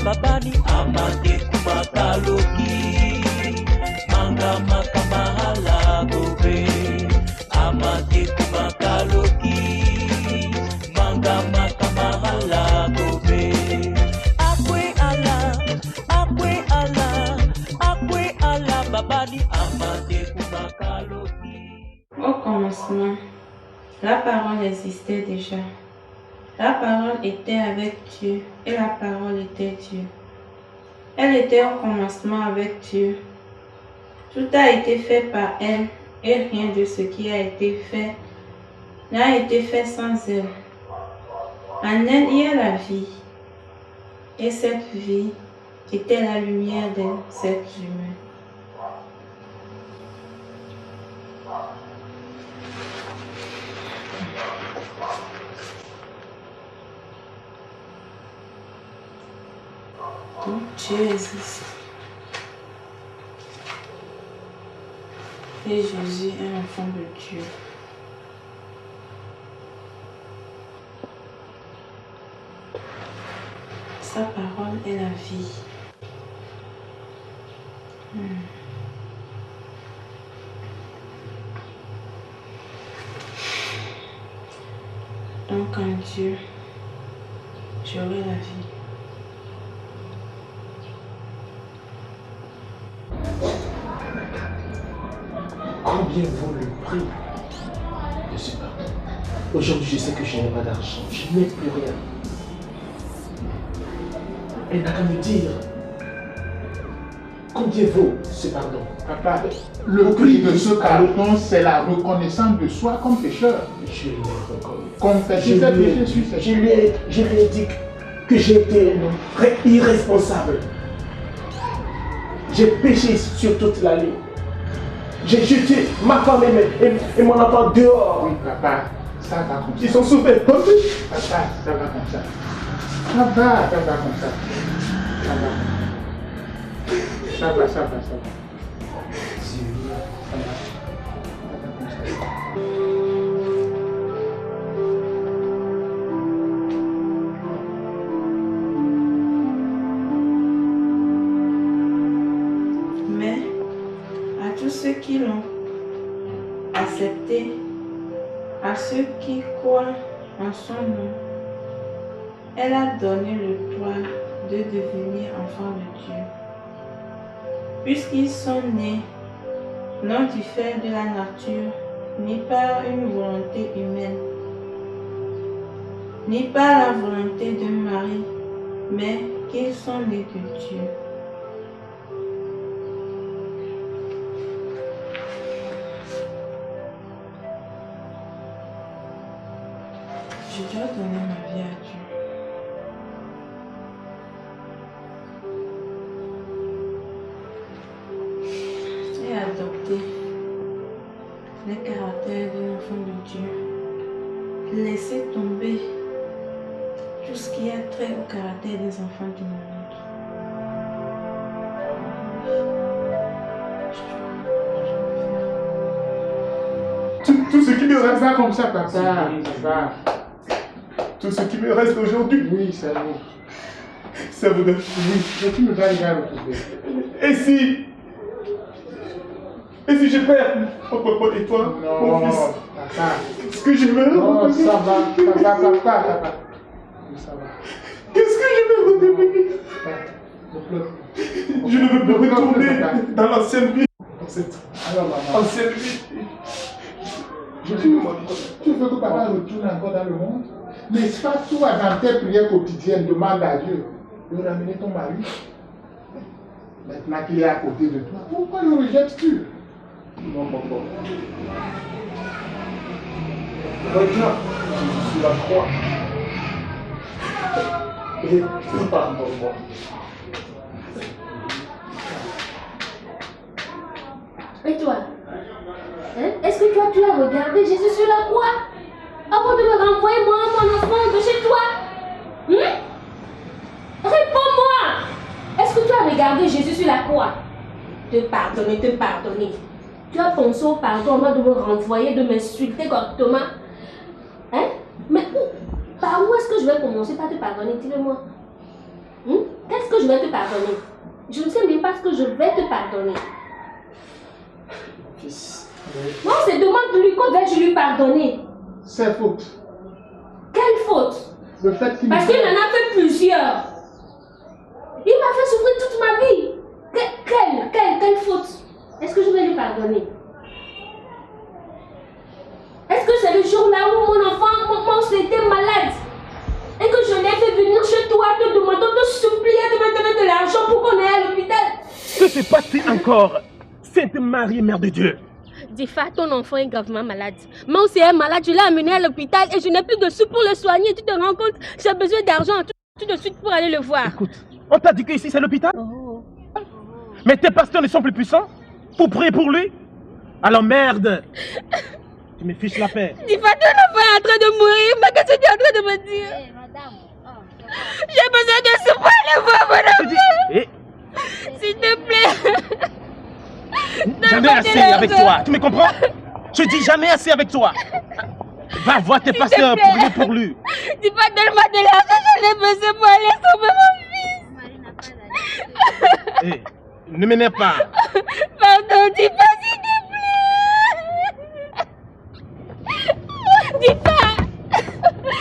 babani amate kumakaloki manga makamahala gobe amate kumakaloki manga makamahala gobe akwe ala babani amate kumakaloki. Au commencement, la parole existait déjà. La parole était avec Dieu et la parole était Dieu. Elle était au commencement avec Dieu. Tout a été fait par elle et rien de ce qui a été fait n'a été fait sans elle. En elle, il y a la vie. Et cette vie était la lumière des êtres humains. Donc Dieu existe. Et Jésus est l'enfant de Dieu. Sa parole est la vie. Donc en Dieu, j'aurai la vie. Combien vaut le prix de ce pardon? Aujourd'hui, je sais que je n'ai pas d'argent, je n'ai plus rien. Elle n'a qu'à me dire combien vaut ce pardon. Papa, le prix de ce pardon, c'est la reconnaissance de soi comme pécheur. Je l'ai reconnu. Confesser ses péchés sur ses je lui ai dit que j'étais un homme irresponsable. J'ai péché sur toute la ligne. J'ai jeté ma femme et mon enfant dehors. Oui, papa, ça va comme ça. Ils sont souffrants. Papa, ça va comme ça. Ça va comme ça. Ça va. Ça va. Mais à tous ceux qui l'ont accepté, à ceux qui croient en son nom, elle a donné le droit de devenir enfants de Dieu. Puisqu'ils sont nés, non du fait de la nature, ni par une volonté humaine, ni par la volonté de Marie, mais qu'ils sont nés de Dieu. Je dois donner ma vie à Dieu. Et adopter les caractères d'un enfant de Dieu. Laisser tomber tout ce qui a trait au caractère des enfants du monde. Tout ce qui me reste comme ça, papa. Tout ce qui me reste aujourd'hui. Oui, c'est bon. Ça vous donne. Oui, mais tu me dois y aller retrouver. Et si je perds mon papa et toi, mon fils? Papa. Qu'est-ce que je vais Non, ça va, papa. Ça va. Qu'est-ce que je vais redevenir? Je ne veux plus retourner dans l'ancienne vie. Dans cette ancienne vie. Tu veux que papa retourne encore dans le monde? N'est-ce pas toi, dans tes prières quotidiennes, demande à Dieu de ramener ton mari? Maintenant qu'il est à côté de toi, pourquoi le rejettes-tu? Non, papa. Regarde, je suis la croix. Et pardonne-moi. Et toi? Est-ce que toi tu as regardé Jésus sur la croix avant de me renvoyer moi, mon enfant, de chez toi? Réponds-moi! Est-ce que tu as regardé Jésus sur la croix? Te pardonner. Tu as pensé au pardon avant de me renvoyer, de m'insulter correctement? Mais par où est-ce que je vais commencer par te pardonner? Dis-le-moi. Qu'est-ce que je je vais te pardonner. Je ne sais même pas ce que je vais te pardonner. Fils. Non, c'est demande-lui quand vais-je lui pardonner. C'est faute. Quelle faute? Le fait qu'il... Parce qu'il en a fait plusieurs. Il m'a fait souffrir toute ma vie. Quelle faute? Est-ce que je vais lui pardonner? Est-ce que c'est le jour-là où mon enfant était malade et que je l'ai fait venir chez toi te demandant, te supplier de me donner de l'argent pour qu'on aille à l'hôpital? Que s'est passé encore, Sainte Marie, Mère de Dieu? Difa, ton enfant est gravement malade. Moi aussi est malade, je l'ai amené à l'hôpital et je n'ai plus de sous pour le soigner. Tu te rends compte? J'ai besoin d'argent tout de suite pour aller le voir. Écoute, on t'a dit que ici c'est l'hôpital? Oh. Mais tes pasteurs ne sont plus puissants pour prier pour lui? Alors merde! Tu me fiches la paix. Difa, ton enfant est en train de mourir. Mais qu'est-ce que tu es en train de me dire? J'ai besoin de sous pour aller voir mon enfant. S'il te plaît. Jamais assez avec toi, tu me comprends? Je dis jamais assez avec toi. Va voir tes pasteurs pour prier pour lui. Dis pas, donne-moi de l'argent, je l'ai besoin pour aller sauver mon fils. Hé, ne m'énerve pas. Pardon, dis pas s'il te plaît.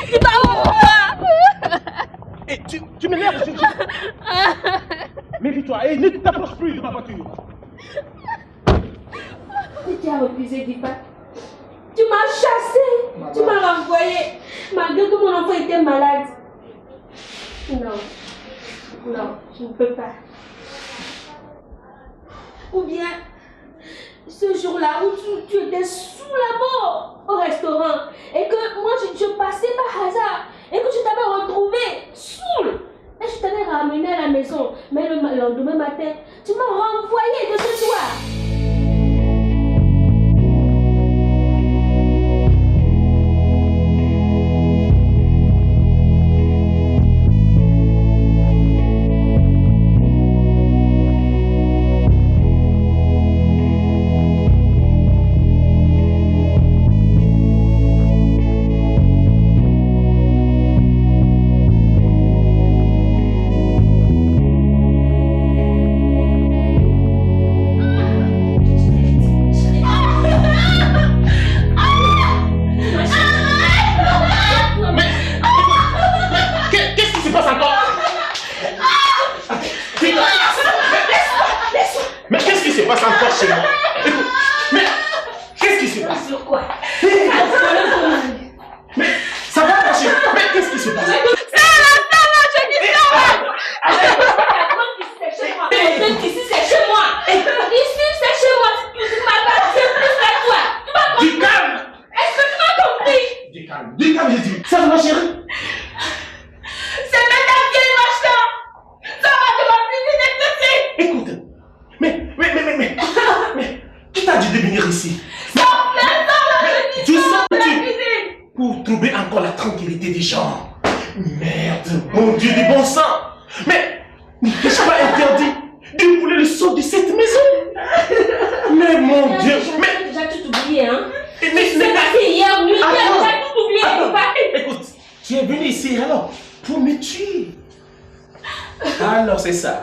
Dis pas pourquoi. Hé, tu m'énerves. Méfie-toi, et ne t'approche plus de ma voiture. Tu as refusé, Dipa. Tu m'as chassé. Tu m'as renvoyé. Malgré que mon enfant était malade. Non, je ne peux pas. Ou bien, ce jour-là où tu étais sous la mort au restaurant et que moi je passais par hasard et que tu t'avais retrouvé saoul et je t'avais ramené à la maison. Mais le lendemain matin, tu m'as renvoyé de ce soir.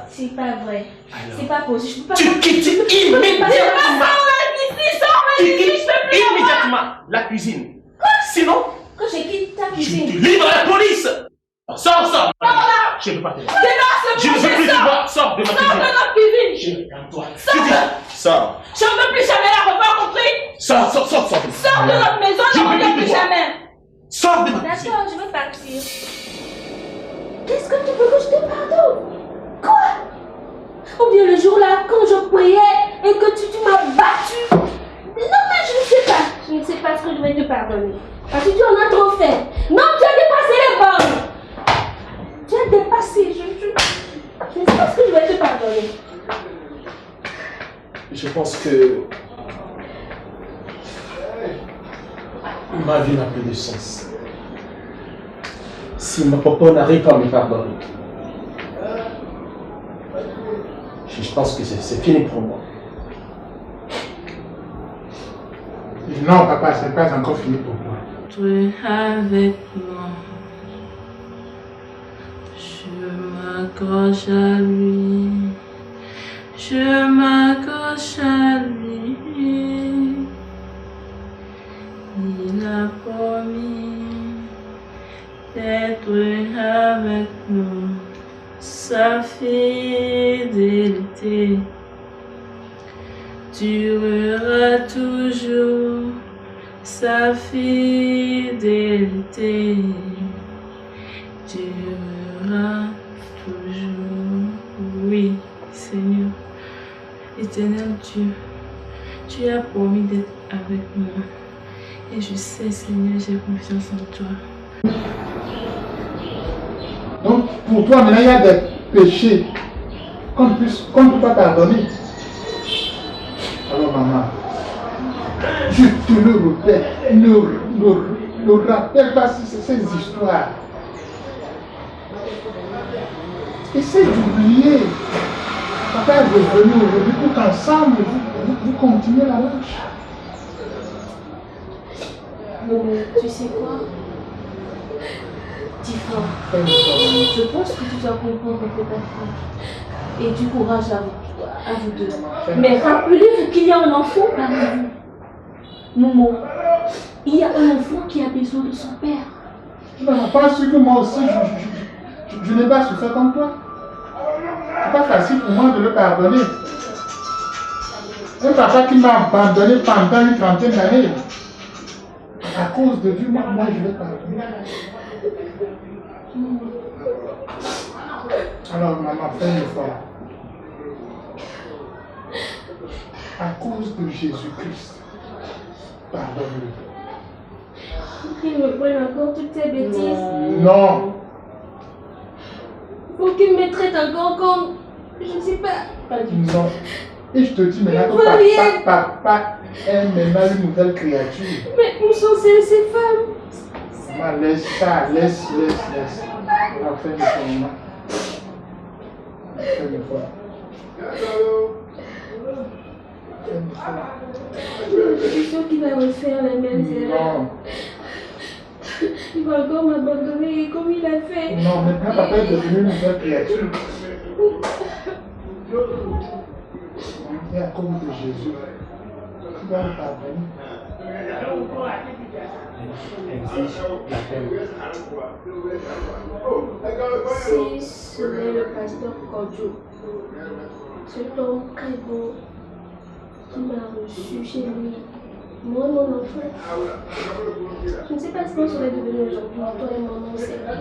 C'est pas vrai. C'est pas possible. Tu quittes immédiatement. Immédiatement la cuisine. Sinon, quand je quitte ta cuisine, tu te livres à la police. Sors. Je ne peux pas te laisser. Je ne veux plus te voir. Sors de ma cuisine. Sors de notre cuisine. Je regarde toi. Sors. Je ne veux plus jamais la revoir, compris? Sors. Sors de notre maison, je ne reviens plus jamais. Sors de ma cuisine. D'accord, je veux partir. Qu'est-ce que tu veux que je te pardonne? Quoi? Ou bien le jour-là, quand je priais et que tu m'as battu? Non, mais je ne sais pas. Je ne sais pas ce que je vais te pardonner. Parce que tu en as trop fait. Non, tu as dépassé les bornes. Tu as dépassé. Je ne sais pas ce que je vais te pardonner. Je pense que ma vie n'a plus de sens. Si ma papa n'arrive pas à me pardonner, je pense que c'est fini pour moi. Non, papa, c'est pas encore fini pour moi. Tu es avec moi. Je me m'accroche à lui. Je m'accroche à lui. Il a promis d'être avec nous. Sa fidélité durera toujours. Sa fidélité durera toujours. Oui, Seigneur, éternel Dieu, tu as promis d'être avec moi. Et je sais, Seigneur, j'ai confiance en toi. Donc, pour toi, maintenant, il y a des péchés qu'on ne peut pas pardonner. Alors, maman, je te le répète, ne rappelle pas ces histoires. Essaye d'oublier. Papa est revenu aujourd'hui pour qu'ensemble, vous continuez la marche. Mais tu sais quoi? Tifa, je pense que tu dois comprendre que ta femme et du courage à vous deux. Mais rappelez-vous qu'il y a un enfant parmi vous. Momo, il y a un enfant qui a besoin de son père. Tu n'as pas su que moi aussi, je n'ai pas souffert comme toi. C'est pas facile pour moi de le pardonner. Un papa qui m'a abandonné pendant une trentaine d'années. À cause de Dieu, moi je l'ai pardonné. Alors maman, fais un effort. À cause de Jésus-Christ, pardonne-le. Faut qu'il me prenne encore toutes ces bêtises. Non. Faut qu'il me traite encore comme... Je ne sais pas. Pas du tout. Non. Et je te dis maintenant que papa est maintenant une nouvelle créature. Mais où sont ces femmes? Maman, laisse ça, laisse. On va faire le maman. Fais l'effort. Je suis sûre qu'il va refaire les mêmes erreurs. Non. Il va encore m'abandonner comme il a fait. Non, maintenant papa est devenu une nouvelle créature. Et à cause de Jésus, tu vas le pardonner. Exige la peine. Si ce n'est le pasteur Kodjo, cet homme très beau qui m'a reçu chez lui, moi, mon enfant, je ne sais pas ce qu'on serait devenu aujourd'hui, toi et mon ancêtre.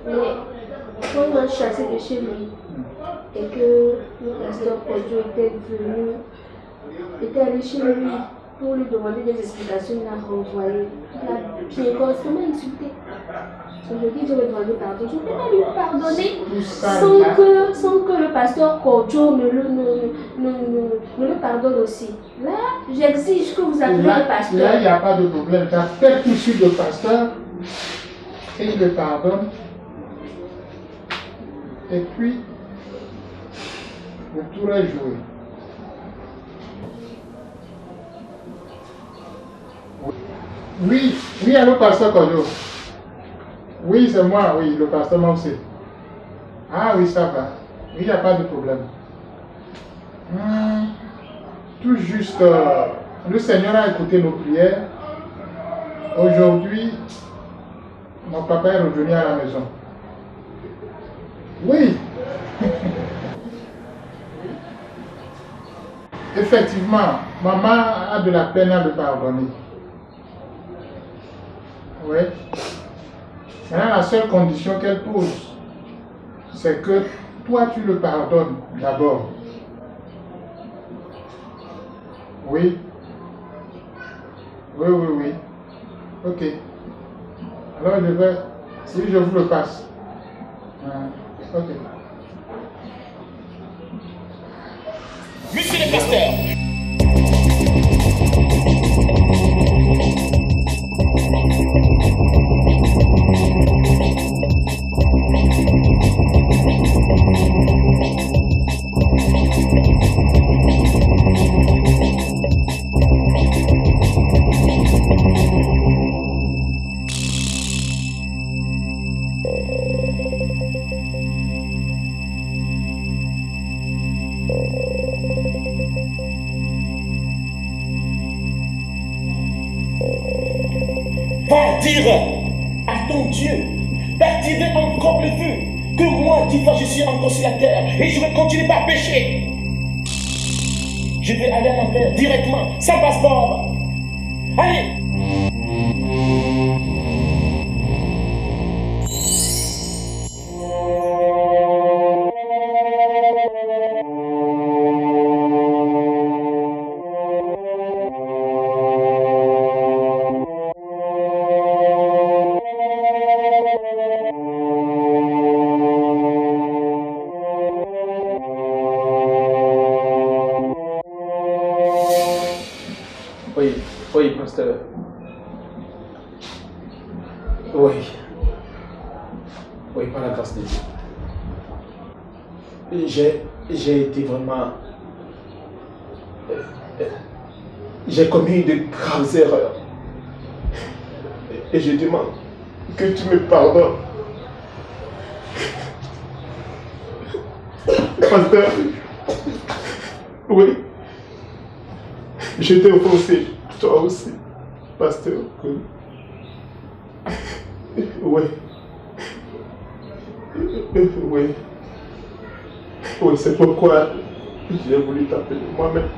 Mais quand il m'a chassé de chez lui et que le pasteur Kodjo était allé chez lui pour lui demander des explications, il a renvoyé. Il a bien constamment insulté. Aujourd'hui, je vais demander pardon. Je ne peux pas lui pardonner sans que le pasteur Kodjo ne le pardonne aussi. Là, j'exige que vous appelez le pasteur. Là, il n'y a pas de problème. Tu as fait tout de suite le pasteur et il le pardonne. Et puis, le tour est joué. Oui, allô, pasteur Kodjo. Oui, c'est moi, oui, le pasteur Moussé. Ah oui, ça va. Oui, il n'y a pas de problème. Tout juste, le Seigneur a écouté nos prières. Aujourd'hui, mon papa est revenu à la maison. Oui. Effectivement, maman a de la peine à le pardonner. Oui. Maintenant, la seule condition qu'elle pose, c'est que toi, tu le pardonnes d'abord. Oui. Oui. Ok. Alors, je vais... Oui, je vous le passe. Ok. Monsieur le pasteur. dire à ton Dieu d'activer encore le feu. Que moi, Diva, je suis encore sur la terre et je vais continuer par pécher. Je vais aller en enfer directement, sans passeport. Allez! Oui, pasteur. Oui, par la grâce de Dieu. J'ai été vraiment... J'ai commis de graves erreurs. Et je demande que tu me pardonnes. Pasteur. Oui. Je t'ai offensé. Toi aussi, pasteur. Oui. Oui, c'est pourquoi j'ai voulu t'appeler moi-même.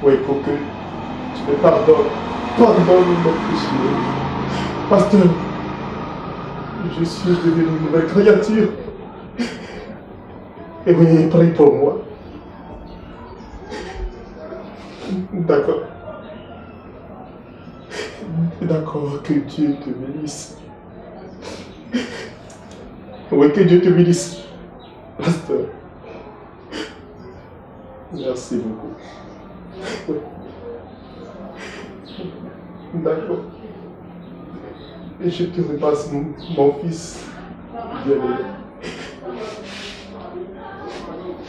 Oui, pour que tu me pardonnes. Pardonne mon péché. Pasteur, je suis devenu une nouvelle créature. Et oui, prie pour moi. D'accord. D'accord, que Dieu te bénisse. Oui, que Dieu te bénisse. Pasteur. Merci beaucoup. Oui. D'accord. Et je te repasse mon fils. Bien-aimé.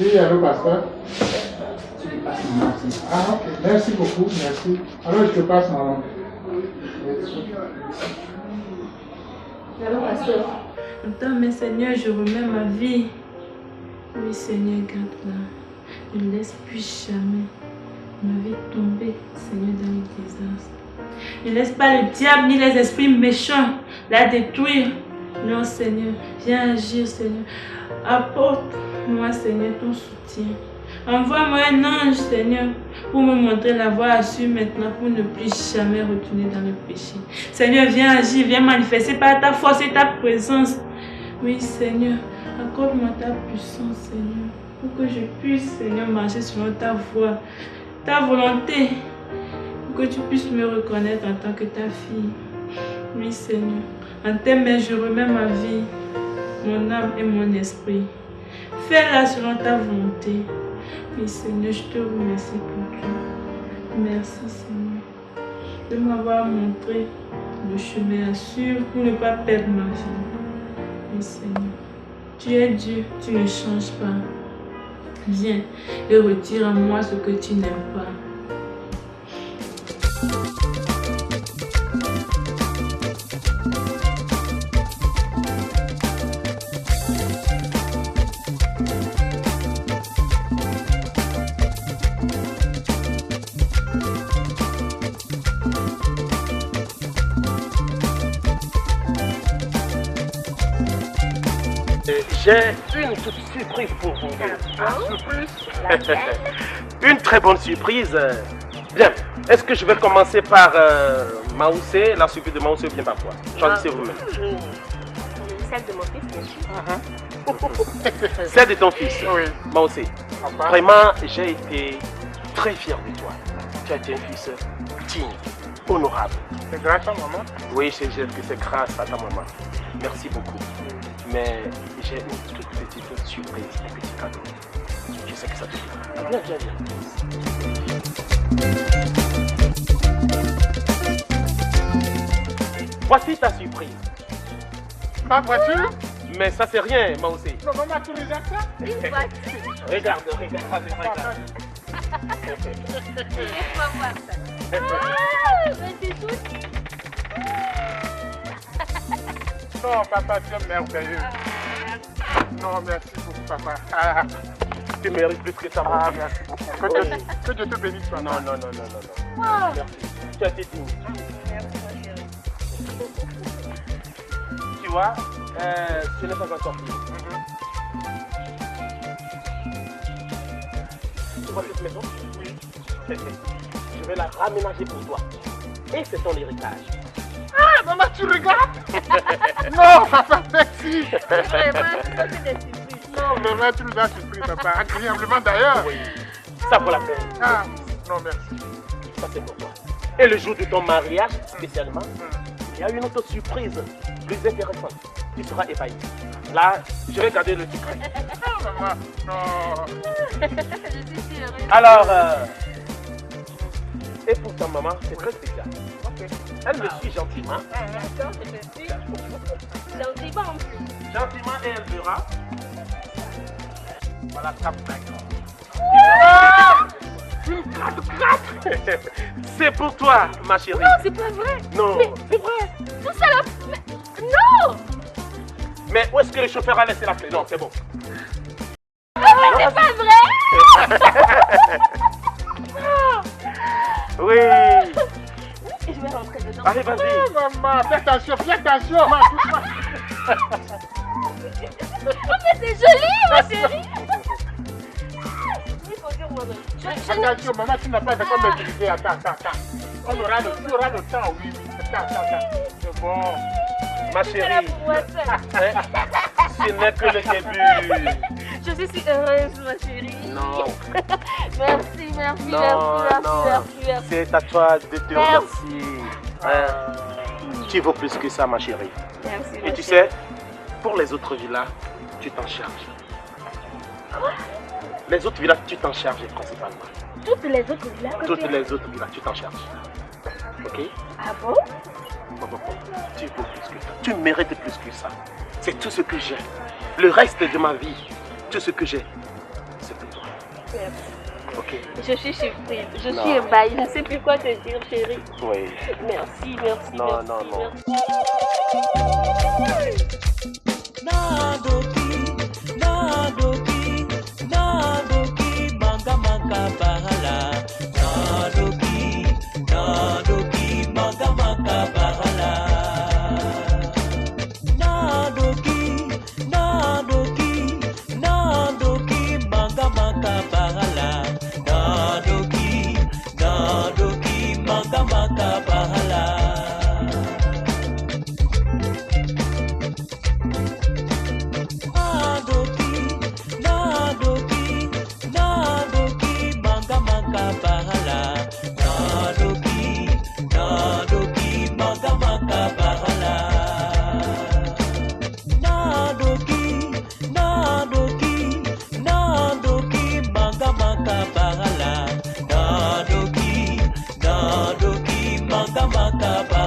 Oui, allô, pasteur. Ah, ok. Merci beaucoup, merci. Alors, je te passe mon... Allô, pasteur. Attends, mais Seigneur, je remets ma vie. Oui, Seigneur, garde-la. Ne laisse plus jamais ma vie tomber, Seigneur, dans les désastres. Ne laisse pas le diable ni les esprits méchants la détruire. Non, Seigneur, viens agir, Seigneur. Apporte-moi, Seigneur, ton soutien. Envoie-moi un ange, Seigneur, pour me montrer la voie à suivre maintenant, pour ne plus jamais retourner dans le péché. Seigneur, viens agir, viens manifester par ta force et ta présence. Oui, Seigneur, accorde-moi ta puissance, Seigneur, pour que je puisse, Seigneur, marcher selon ta voie, ta volonté, pour que tu puisses me reconnaître en tant que ta fille. Oui, Seigneur, en tes mains, je remets ma vie, mon âme et mon esprit. Fais-la selon ta volonté. Oui, Seigneur, je te remercie pour tout. Merci, Seigneur, de m'avoir montré le chemin à suivre pour ne pas perdre ma vie. Oui, Seigneur, tu es Dieu, tu ne changes pas. Viens et retire en moi ce que tu n'aimes pas. J'ai une toute surprise pour vous. Une très bonne surprise. Bien, est-ce que je vais commencer par Maoussé, la surprise de Maoussé ou bien par quoi? Choisissez vous-même. Celle de mon fils, bien sûr. Celle de ton fils, Oui. Maoussé. Vraiment, j'ai été très fier de toi. Tu as été un fils digne, honorable. C'est grâce à maman. Oui, je sais que c'est grâce à ta maman. Merci beaucoup. Mais j'ai une toute petite surprise, un petit cadeau. Je sais que ça te plaît. Viens, viens, viens. Voici ta surprise. Ma voiture? Mais ça c'est rien, moi aussi. Non, maman, tu les as ça? Une voiture. Regarde. Laisse-moi voir ça. Ah, mais c'est tout. Non, papa, tu es merveilleux. Non, merci beaucoup, papa. Ah, Tu mérites plus que ça, ah, mon merci beaucoup. Que Dieu te bénisse, papa. Non. Ah. Merci. Tu as été digne. Merci. vois, ce n'est pas encore fini. Tu vois cette maison? Oui. Je vais la raménager pour toi. Et c'est ton héritage. Ah, maman, tu regardes? Non, papa, merci. Non, vraiment, tu nous as surpris, papa. Agréablement d'ailleurs. Oui, ça vaut la peine. Ah, non, merci. Ça c'est pour toi. Et le jour de ton mariage, spécialement, il y a une autre surprise plus intéressante. Tu seras épaillé. Là, je vais garder le secret. Ah, maman, non. Je suis si heureuse. Alors, et pour ta maman, c'est très spécial. Elle me suit gentiment. D'accord, je te suis. Gentiment en plus. Gentiment et elle verra. Voilà, tape C'est pour toi, ma chérie. Non, c'est pas vrai. Non, Mais- c'est vrai. Tout ça là. Mais... Non. Mais où est-ce que le chauffeur a laissé la clé? Non, c'est bon. Mais c'est pas vrai. Oui. Je vais rentrer dedans. Allez, vas-y. Oh, maman, fais attention, maman, touche-moi. Oh, mais c'est joli, ma chérie. Il faut dire moi. Attention, maman, tu n'as pas de quoi m'utiliser. Attends. On aura le temps, oui. Attends. C'est bon. Ma chérie, ce n'est que le début. Je suis si heureuse, ma chérie. Non. Merci. Non. C'est à toi de te Merci. remercier. Tu vaux plus que ça, ma chérie. Merci. Et tu sais, pour les autres villas, tu t'en charges. Les autres villas, tu t'en charges principalement. Toutes les autres villas. Toutes les autres villas, tu t'en charges. Ok? Ah bon? Tu vaux plus que ça. Tu mérites plus que ça. C'est tout ce que j'ai. Le reste de ma vie, tout ce que j'ai, c'est pour toi. Merci. Ok? Je suis surprise. Je Non. suis ébahie. Je ne sais plus quoi te dire, chérie. Oui. Merci. Non. Nadoki, manga manga bahala. Nadoki, manga manga bahala. Nadoki, manga manga bahala. Nadoki, manga manga bahala. Nadoki, manga manga bahala. Nadoki, manga manga bahala. Nadoki, manga manga bahala. Nadoki, manga manga bahala.